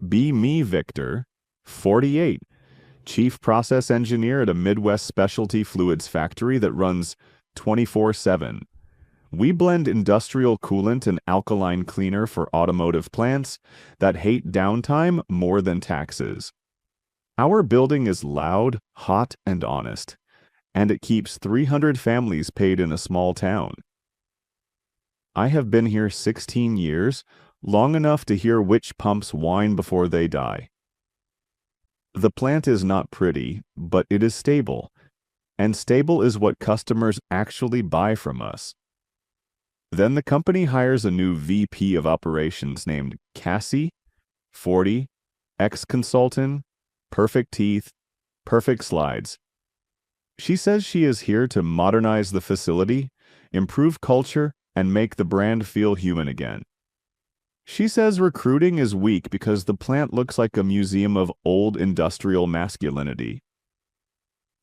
Be me, Victor, 48, chief process engineer at a Midwest specialty fluids factory that runs 24/7. We blend industrial coolant and alkaline cleaner for automotive plants that hate downtime more than taxes. Our building is loud, hot, and honest, and it keeps 300 families paid in a small town. I have been here 16 years, long enough to hear which pumps whine before they die. The plant is not pretty, but it is stable, and stable is what customers actually buy from us. Then the company hires a new VP of operations named Cassie, 40, ex-consultant, perfect teeth, perfect slides. She says she is here to modernize the facility, improve culture, and make the brand feel human again. She says recruiting is weak because the plant looks like a museum of old industrial masculinity.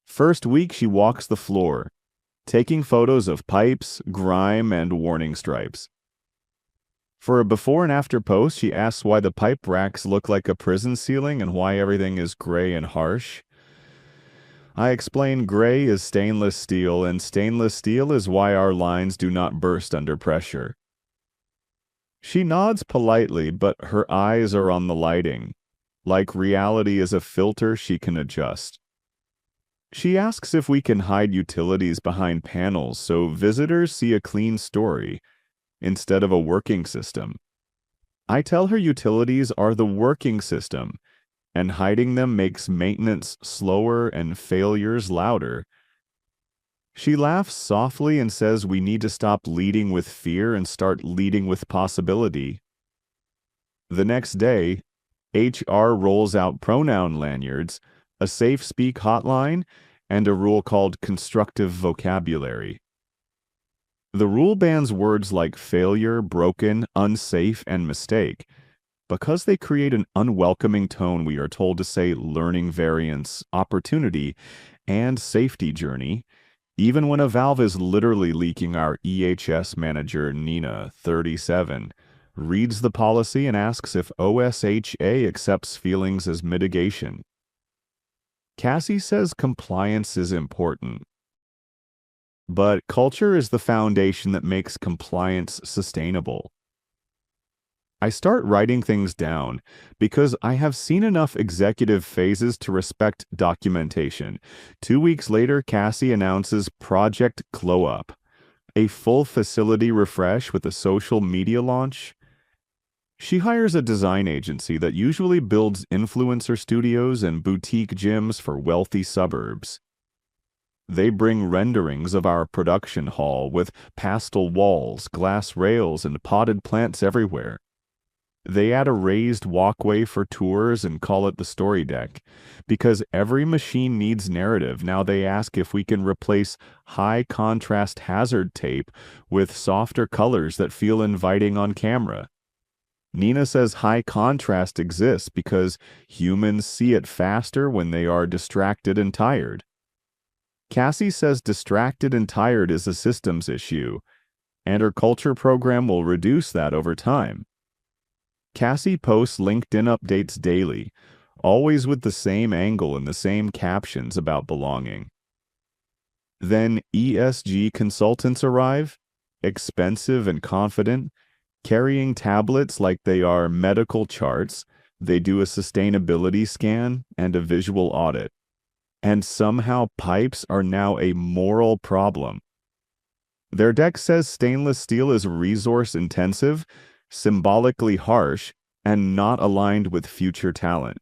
First week, she walks the floor, taking photos of pipes, grime, and warning stripes. For a before and after post, she asks why the pipe racks look like a prison ceiling and why everything is gray and harsh. I explain gray is stainless steel, and stainless steel is why our lines do not burst under pressure. She nods politely, but her eyes are on the lighting, like reality is a filter she can adjust. She asks if we can hide utilities behind panels so visitors see a clean story instead of a working system. I tell her utilities are the working system, and hiding them makes maintenance slower and failures louder. She laughs softly and says we need to stop leading with fear and start leading with possibility. The next day, HR rolls out pronoun lanyards, a safe speak hotline, and a rule called constructive vocabulary. The rule bans words like failure, broken, unsafe, and mistake. Because they create an unwelcoming tone, we are told to say learning variance, opportunity, and safety journey, even when a valve is literally leaking. Our EHS manager, Nina, 37, reads the policy and asks if OSHA accepts feelings as mitigation. Cassie says compliance is important, but culture is the foundation that makes compliance sustainable. I start writing things down because I have seen enough executive phases to respect documentation. 2 weeks later, Cassie announces Project Glow Up, a full facility refresh with a social media launch. She hires a design agency that usually builds influencer studios and boutique gyms for wealthy suburbs. They bring renderings of our production hall with pastel walls, glass rails, and potted plants everywhere. They add a raised walkway for tours and call it the story deck. Because every machine needs narrative, now they ask if we can replace high-contrast hazard tape with softer colors that feel inviting on camera. Nina says high contrast exists because humans see it faster when they are distracted and tired. Cassie says distracted and tired is a systems issue, and her culture program will reduce that over time. Cassie posts LinkedIn updates daily, always with the same angle and the same captions about belonging. Then ESG consultants arrive, expensive and confident, carrying tablets like they are medical charts. They do a sustainability scan and a visual audit. And somehow pipes are now a moral problem. Their deck says stainless steel is resource intensive, symbolically harsh, and not aligned with future talent.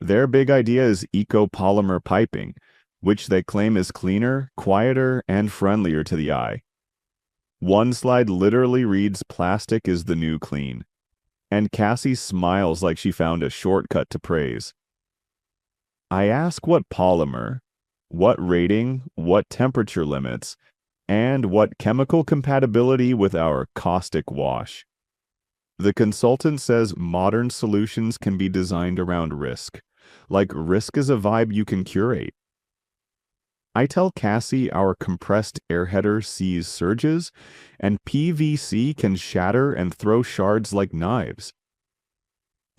Their big idea is eco-polymer piping, which they claim is cleaner, quieter, and friendlier to the eye. One slide literally reads, "Plastic is the new clean." And Cassie smiles like she found a shortcut to praise. I ask what polymer, what rating, what temperature limits, and what chemical compatibility with our caustic wash. The consultant says modern solutions can be designed around risk, like risk is a vibe you can curate. I tell Cassie our compressed air header sees surges, and PVC can shatter and throw shards like knives.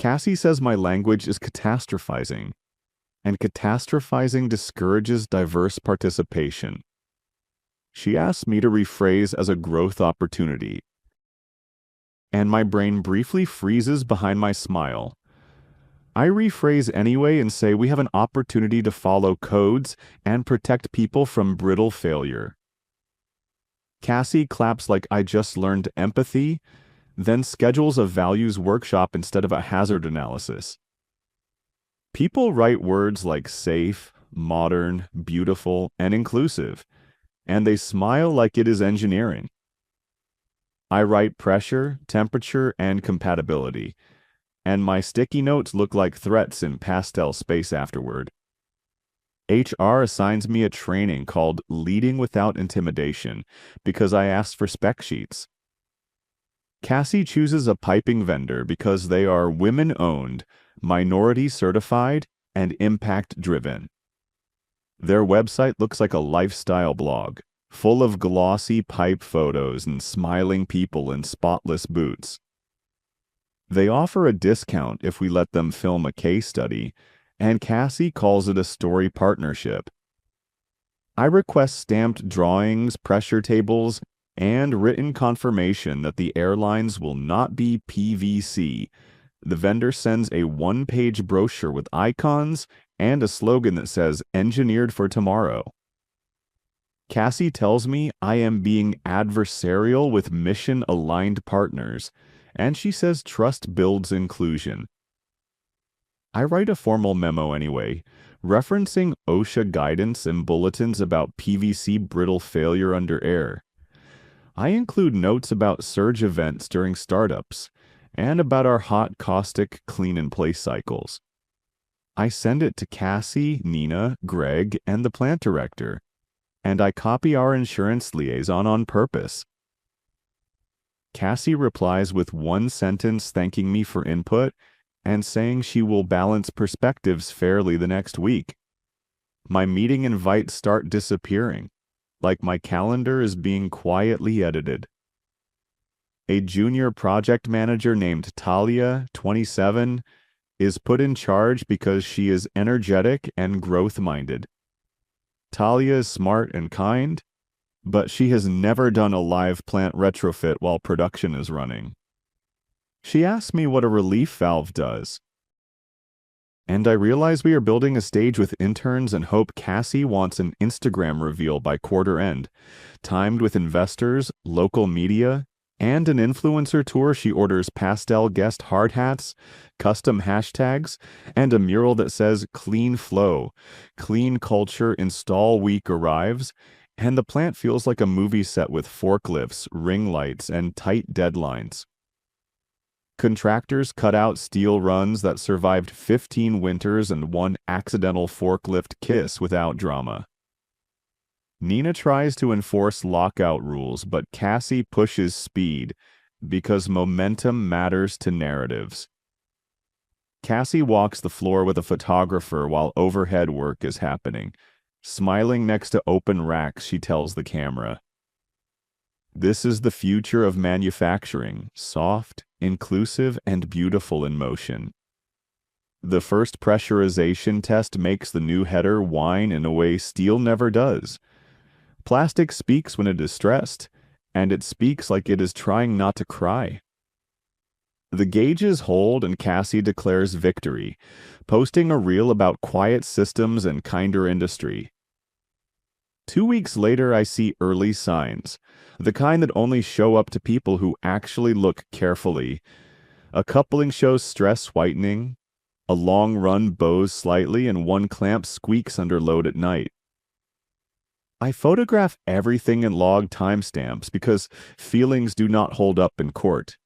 Cassie says my language is catastrophizing, and catastrophizing discourages diverse participation. She asks me to rephrase as a growth opportunity, and my brain briefly freezes behind my smile. I rephrase anyway and say we have an opportunity to follow codes and protect people from brittle failure. Cassie claps like I just learned empathy, then schedules a values workshop instead of a hazard analysis. People write words like safe, modern, beautiful, and inclusive, and they smile like it is engineering. I write pressure, temperature, and compatibility, and my sticky notes look like threats in pastel space afterward. HR assigns me a training called Leading Without Intimidation because I asked for spec sheets. Cassie chooses a piping vendor because they are women-owned, minority-certified, and impact-driven. Their website looks like a lifestyle blog, full of glossy pipe photos and smiling people in spotless boots. They offer a discount if we let them film a case study, and Cassie calls it a story partnership. I request stamped drawings, pressure tables, and written confirmation that the airlines will not be PVC. The vendor sends a one-page brochure with icons and a slogan that says, "Engineered for tomorrow." Cassie tells me I am being adversarial with mission-aligned partners, and she says trust builds inclusion. I write a formal memo anyway, referencing OSHA guidance and bulletins about PVC brittle failure under air. I include notes about surge events during startups and about our hot caustic clean-in-place cycles. I send it to Cassie, Nina, Greg, and the plant director, and I copy our insurance liaison on purpose. Cassie replies with one sentence thanking me for input and saying she will balance perspectives fairly the next week. My meeting invites start disappearing, like my calendar is being quietly edited. A junior project manager named Talia, 27, is put in charge because she is energetic and growth-minded. Talia is smart and kind, but she has never done a live plant retrofit while production is running. She asks me what a relief valve does. And I realize we are building a stage with interns and hope Cassie wants an Instagram reveal by quarter end, timed with investors, local media, and an influencer tour. She orders pastel guest hard hats, custom hashtags, and a mural that says "Clean Flow, Clean Culture Install Week arrives," and the plant feels like a movie set with forklifts, ring lights, and tight deadlines. Contractors cut out steel runs that survived 15 winters and one accidental forklift kiss without drama. Nina tries to enforce lockout rules, but Cassie pushes speed because momentum matters to narratives. Cassie walks the floor with a photographer while overhead work is happening. Smiling next to open racks, she tells the camera, "This is the future of manufacturing, soft, inclusive, and beautiful in motion." The first pressurization test makes the new header whine in a way steel never does. Plastic speaks when it is stressed, and it speaks like it is trying not to cry. The gauges hold and Cassie declares victory, posting a reel about quiet systems and kinder industry. 2 weeks later, I see early signs, the kind that only show up to people who actually look carefully. A coupling shows stress whitening, a long run bows slightly, and one clamp squeaks under load at night. I photograph everything in log timestamps because feelings do not hold up in court.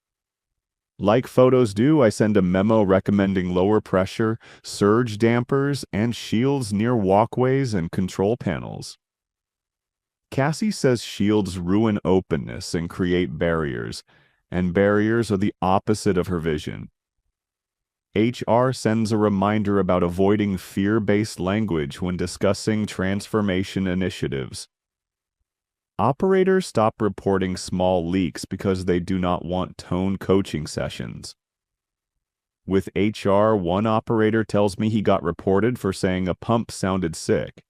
Like photos do, I send a memo recommending lower pressure, surge dampers, and shields near walkways and control panels. Cassie says shields ruin openness and create barriers, and barriers are the opposite of her vision. HR sends a reminder about avoiding fear-based language when discussing transformation initiatives. Operators stop reporting small leaks because they do not want tone coaching sessions. With HR, one operator tells me he got reported for saying a pump sounded sick.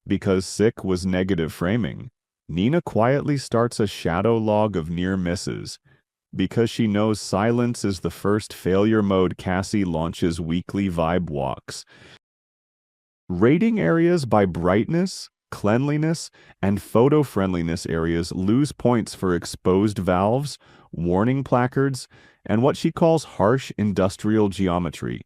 Because sick was negative framing, Nina quietly starts a shadow log of near misses. Because she knows silence is the first failure mode, Cassie launches weekly vibe walks, rating areas by brightness, cleanliness, and photo-friendliness. Areas lose points for exposed valves, warning placards, and what she calls harsh industrial geometry.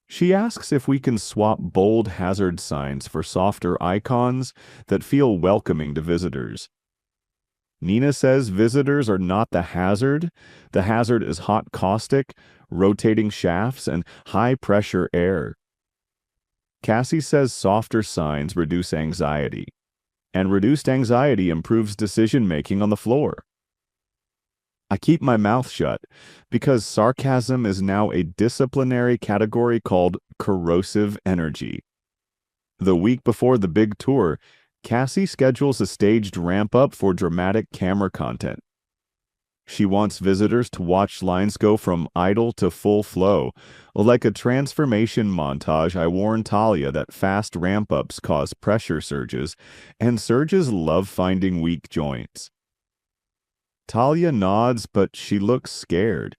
She asks if we can swap bold hazard signs for softer icons that feel welcoming to visitors. Nina says visitors are not the hazard. The hazard is hot caustic, rotating shafts, and high-pressure air. Cassie says softer signs reduce anxiety, and reduced anxiety improves decision-making on the floor. I keep my mouth shut because sarcasm is now a disciplinary category called corrosive energy. The week before the big tour, Cassie schedules a staged ramp-up for dramatic camera content. She wants visitors to watch lines go from idle to full flow. Like a transformation montage, I warn Talia that fast ramp-ups cause pressure surges, and surges love finding weak joints. Talia nods, but she looks scared,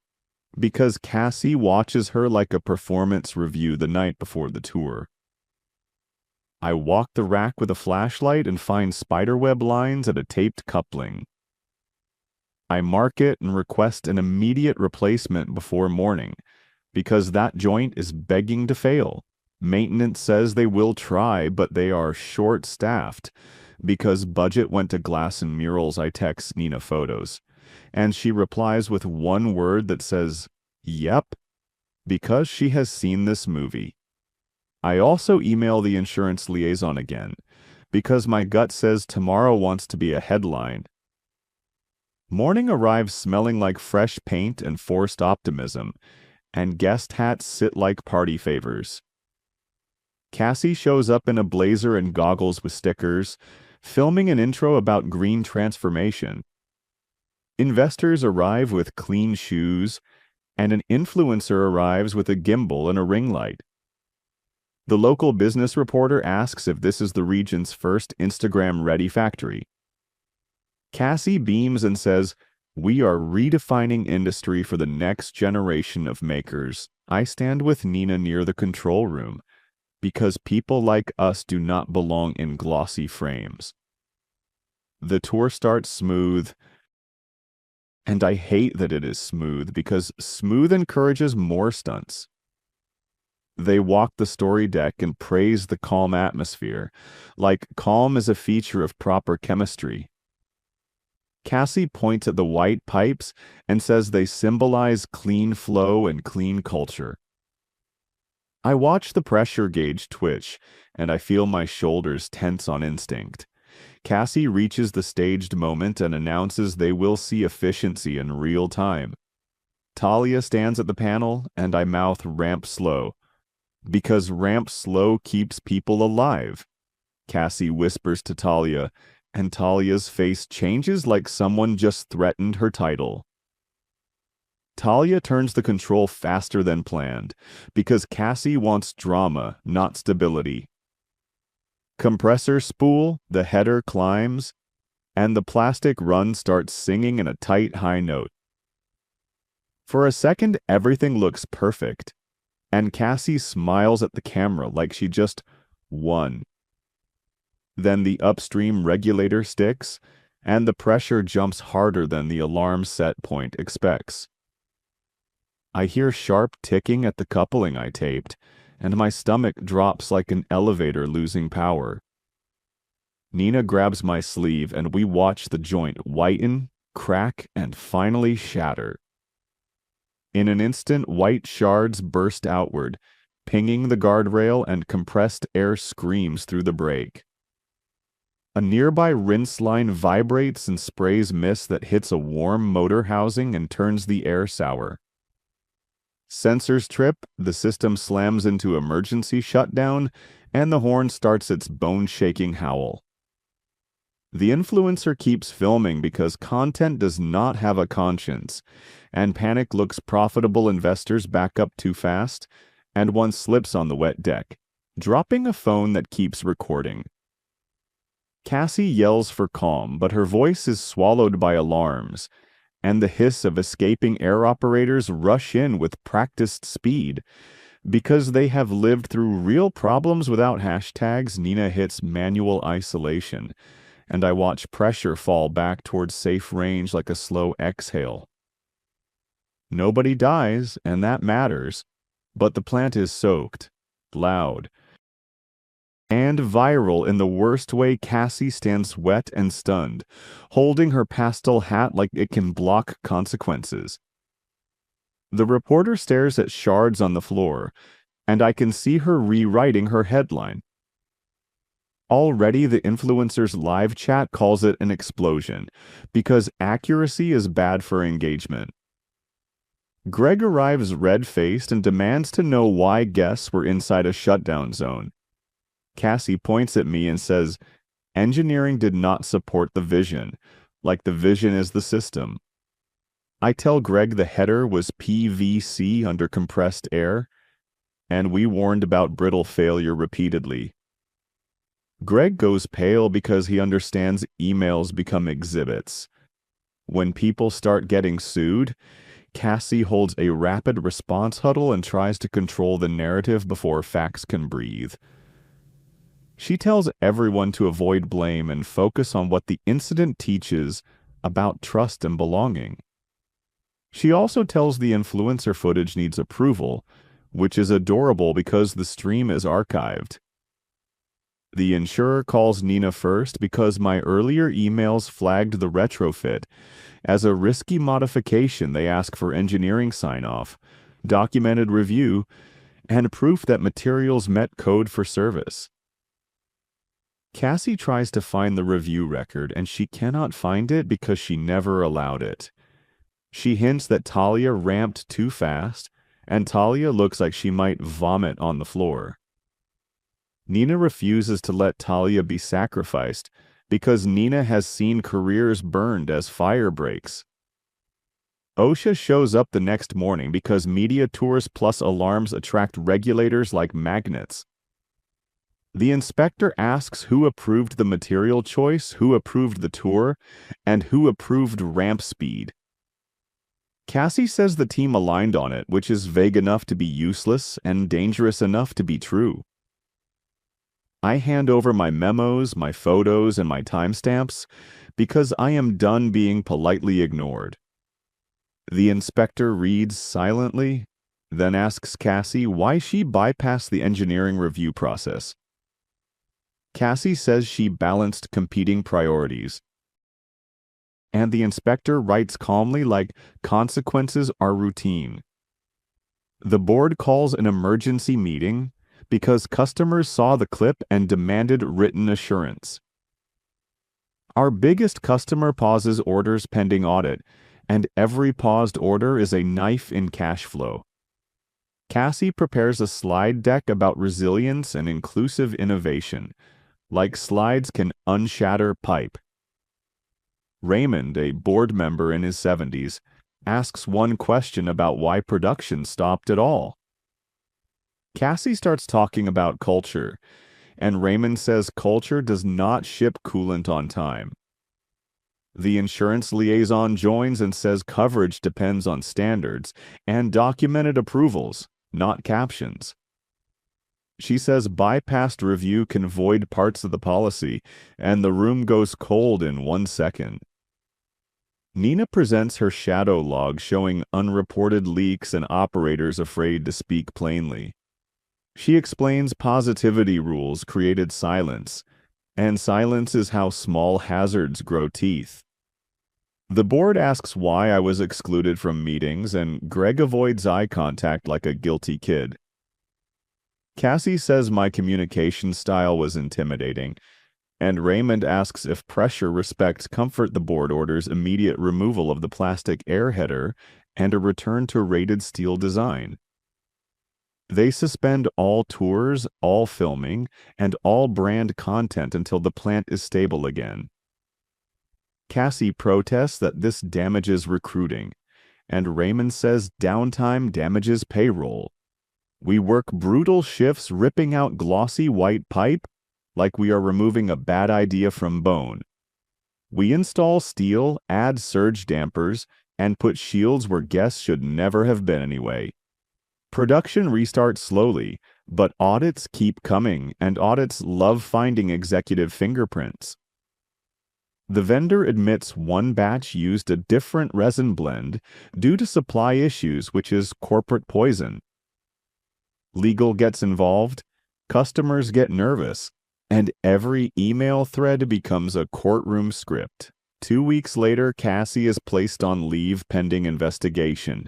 because Cassie watches her like a performance review the night before the tour. I walk the rack with a flashlight and find spiderweb lines at a taped coupling. I mark it and request an immediate replacement before morning, because that joint is begging to fail. Maintenance says they will try, but they are short-staffed. Because budget went to glass and murals, I text Nina photos, and she replies with one word that says, "Yep," because she has seen this movie. I also email the insurance liaison again, because my gut says tomorrow wants to be a headline. Morning arrives smelling like fresh paint and forced optimism, and guest hats sit like party favors. Cassie shows up in a blazer and goggles with stickers, filming an intro about green transformation. Investors arrive with clean shoes, and an influencer arrives with a gimbal and a ring light. The local business reporter asks if this is the region's first Instagram-ready factory. Cassie beams and says, "We are redefining industry for the next generation of makers." I stand with Nina near the control room, because people like us do not belong in glossy frames. The tour starts smooth, and I hate that it is smooth, because smooth encourages more stunts. They walk the story deck and praise the calm atmosphere, like calm is a feature of proper chemistry. Cassie points at the white pipes and says they symbolize clean flow and clean culture. I watch the pressure gauge twitch, and I feel my shoulders tense on instinct. Cassie reaches the staged moment and announces they will see efficiency in real time. Talia stands at the panel, and I mouth "ramp slow," because ramp slow keeps people alive. Cassie whispers to Talia, and Talia's face changes like someone just threatened her title. Talia turns the control faster than planned, because Cassie wants drama, not stability. Compressor spool, the header climbs, and the plastic run starts singing in a tight high note. For a second, everything looks perfect, and Cassie smiles at the camera like she just won. Then the upstream regulator sticks, and the pressure jumps harder than the alarm set point expects. I hear sharp ticking at the coupling I taped, and my stomach drops like an elevator losing power. Nina grabs my sleeve, and we watch the joint whiten, crack, and finally shatter. In an instant, white shards burst outward, pinging the guardrail, and compressed air screams through the brake. A nearby rinse line vibrates and sprays mist that hits a warm motor housing and turns the air sour. Sensors trip, the system slams into emergency shutdown, and the horn starts its bone-shaking howl. The influencer keeps filming because content does not have a conscience, and panic looks profitable investors back up too fast, and one slips on the wet deck, dropping a phone that keeps recording. Cassie yells for calm, but her voice is swallowed by alarms, and the hiss of escaping air operators rush in with practiced speed. Because they have lived through real problems without hashtags, Nina hits manual isolation, and I watch pressure fall back towards safe range like a slow exhale. Nobody dies, and that matters, but the plant is soaked, loud, and viral in the worst way. Cassie stands wet and stunned, holding her pastel hat like it can block consequences. The reporter stares at shards on the floor, and I can see her rewriting her headline. Already, the influencer's live chat calls it an explosion, because accuracy is bad for engagement. Greg arrives red-faced and demands to know why guests were inside a shutdown zone. Cassie points at me and says, "Engineering did not support the vision, like the vision is the system." I tell Greg the header was PVC under compressed air, and we warned about brittle failure repeatedly. Greg goes pale because he understands emails become exhibits. When people start getting sued, Cassie holds a rapid response huddle and tries to control the narrative before facts can breathe. She tells everyone to avoid blame and focus on what the incident teaches about trust and belonging. She also tells the influencer footage needs approval, which is adorable because the stream is archived. The insurer calls Nina first because my earlier emails flagged the retrofit. As a risky modification, they ask for engineering sign-off, documented review, and proof that materials met code for service. Cassie tries to find the review record, and she cannot find it because she never allowed it. She hints that Talia ramped too fast, and Talia looks like she might vomit on the floor. Nina refuses to let Talia be sacrificed because Nina has seen careers burned as fire breaks. OSHA shows up the next morning because media tours plus alarms attract regulators like magnets. The inspector asks who approved the material choice, who approved the tour, and who approved ramp speed. Cassie says the team aligned on it, which is vague enough to be useless and dangerous enough to be true. I hand over my memos, my photos, and my timestamps because I am done being politely ignored. The inspector reads silently, then asks Cassie why she bypassed the engineering review process. Cassie says she balanced competing priorities. And the inspector writes calmly like consequences are routine. The board calls an emergency meeting because customers saw the clip and demanded written assurance. Our biggest customer pauses orders pending audit, and every paused order is a knife in cash flow. Cassie prepares a slide deck about resilience and inclusive innovation, like slides can unshatter pipe. Raymond, a board member in his 70s, asks one question about why production stopped at all. Cassie starts talking about culture, and Raymond says culture does not ship coolant on time. The insurance liaison joins and says coverage depends on standards and documented approvals, not captions. She says bypassed review can void parts of the policy, and the room goes cold in 1 second. Nina presents her shadow log showing unreported leaks and operators afraid to speak plainly. She explains positivity rules created silence, and silence is how small hazards grow teeth. The board asks why I was excluded from meetings, and Greg avoids eye contact like a guilty kid. Cassie says my communication style was intimidating, and Raymond asks if pressure respects comfort. The board orders immediate removal of the plastic air header and a return to rated steel design. They suspend all tours, all filming, and all brand content until the plant is stable again. Cassie protests that this damages recruiting, and Raymond says downtime damages payroll. We work brutal shifts ripping out glossy white pipe like we are removing a bad idea from bone. We install steel, add surge dampers, and put shields where guests should never have been anyway. Production restarts slowly, but audits keep coming, and audits love finding executive fingerprints. The vendor admits one batch used a different resin blend due to supply issues, which is corporate poison. Legal gets involved, customers get nervous, and every email thread becomes a courtroom script. 2 weeks later, Cassie is placed on leave pending investigation,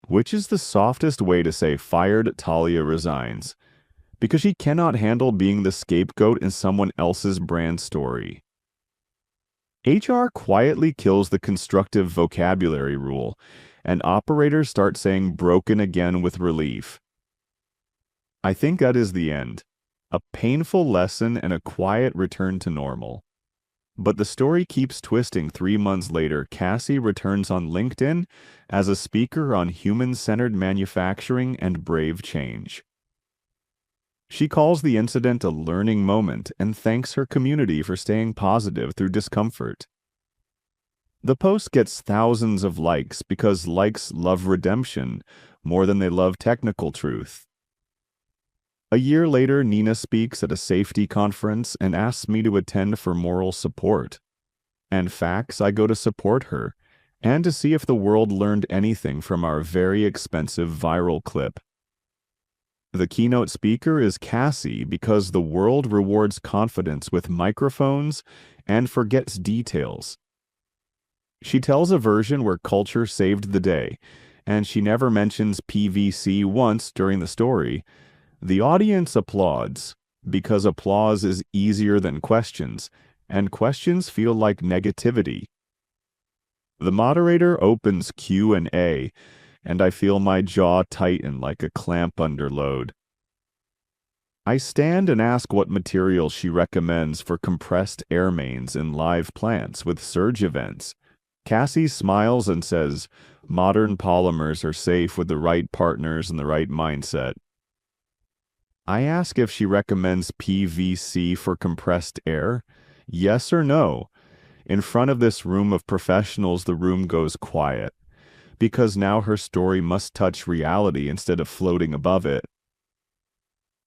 which is the softest way to say fired. Talia resigns, because she cannot handle being the scapegoat in someone else's brand story. HR quietly kills the constructive vocabulary rule, and operators start saying broken again with relief. I think that is the end. A painful lesson and a quiet return to normal. But the story keeps twisting. 3 months later, Cassie returns on LinkedIn as a speaker on human-centered manufacturing and brave change. She calls the incident a learning moment and thanks her community for staying positive through discomfort. The post gets thousands of likes because likes love redemption more than they love technical truth. A year later, Nina speaks at a safety conference and asks me to attend for moral support. And facts, I go to support her, and to see if the world learned anything from our very expensive viral clip. The keynote speaker is Cassie because the world rewards confidence with microphones and forgets details. She tells a version where culture saved the day, and she never mentions PVC once during the story. The audience applauds, because applause is easier than questions, and questions feel like negativity. The moderator opens Q&A, and I feel my jaw tighten like a clamp under load. I stand and ask what material she recommends for compressed air mains in live plants with surge events. Cassie smiles and says, modern polymers are safe with the right partners and the right mindset. I ask if she recommends PVC for compressed air. Yes or no? In front of this room of professionals, the room goes quiet, because now her story must touch reality instead of floating above it.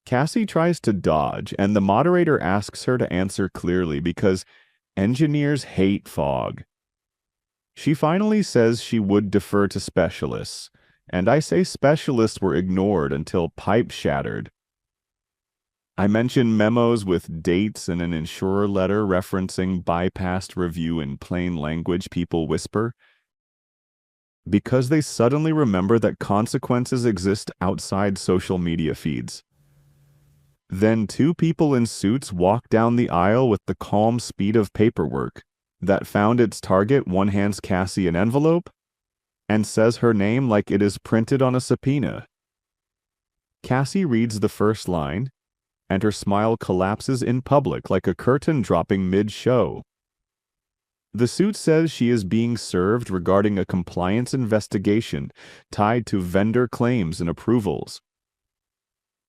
Cassie tries to dodge, and the moderator asks her to answer clearly because engineers hate fog. She finally says she would defer to specialists, and I say specialists were ignored until pipe shattered. I mention memos with dates and an insurer letter referencing bypassed review in plain language people whisper, because they suddenly remember that consequences exist outside social media feeds. Then 2 people in suits walk down the aisle with the calm speed of paperwork that found its target. One hands Cassie an envelope and says her name like it is printed on a subpoena. Cassie reads the first line, and her smile collapses in public like a curtain dropping mid-show. The suit says she is being served regarding a compliance investigation tied to vendor claims and approvals.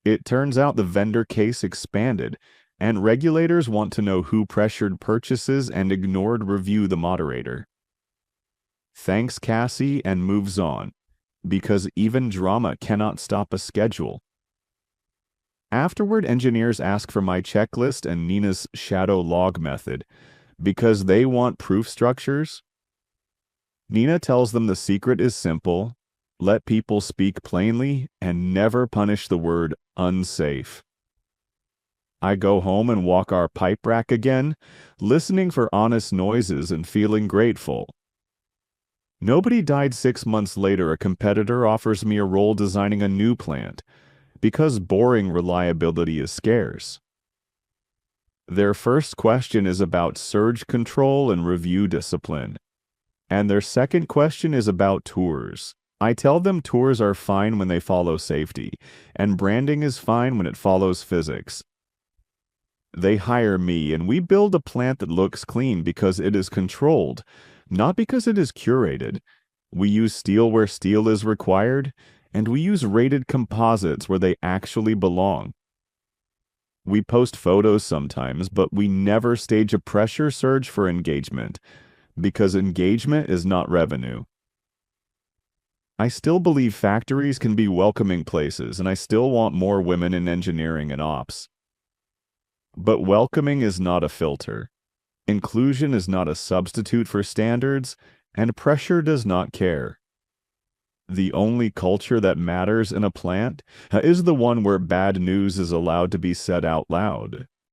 It turns out the vendor case expanded, and regulators want to know who pressured purchases and ignored review. The moderator thanks Cassie and moves on, because even drama cannot stop a schedule. Afterward, engineers ask for my checklist and Nina's shadow log method, because they want proof structures. Nina tells them the secret is simple: let people speak plainly and never punish the word unsafe. I go home and walk our pipe rack again, listening for honest noises and feeling grateful. Nobody died. 6 months later, a competitor offers me a role designing a new plant, because boring reliability is scarce. Their first question is about surge control and review discipline, and their second question is about tours. I tell them tours are fine when they follow safety, and branding is fine when it follows physics. They hire me, and we build a plant that looks clean because it is controlled, not because it is curated. We use steel where steel is required, and we use rated composites where they actually belong. We post photos sometimes, but we never stage a pressure surge for engagement, because engagement is not revenue. I still believe factories can be welcoming places, and I still want more women in engineering and ops. But welcoming is not a filter. Inclusion is not a substitute for standards, and pressure does not care. The only culture that matters in a plant is the one where bad news is allowed to be said out loud.